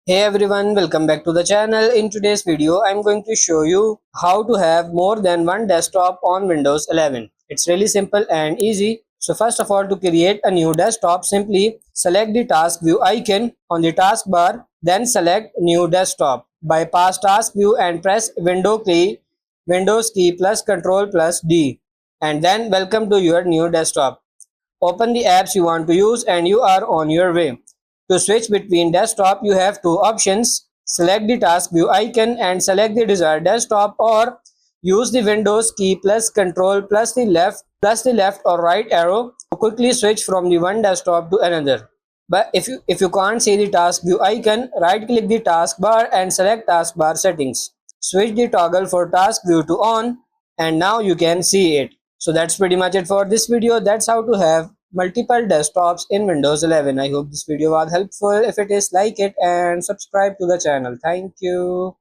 Hey everyone, welcome back to the channel. In today's video, I'm going to show you how to have more than one desktop on Windows 11. It's really simple and easy. So first of all, to create a new desktop, simply select the task view icon on the taskbar, then select new desktop. Bypass task view and press Windows key plus Control plus D. And then welcome to your new desktop. Open the apps you want to use and you are on your way. To switch between desktop, you have two options. Select the task view icon and select the desired desktop, or use the Windows key plus Control plus the left or right arrow to quickly switch from the one desktop to another. But if you can't see the task view icon, right click the taskbar and select taskbar settings. Switch the toggle for task view to on and now you can see it. So that's pretty much it for this video. That's how to have multiple desktops in Windows 11. I hope this video was helpful. If it is, like it and subscribe to the channel. Thank you.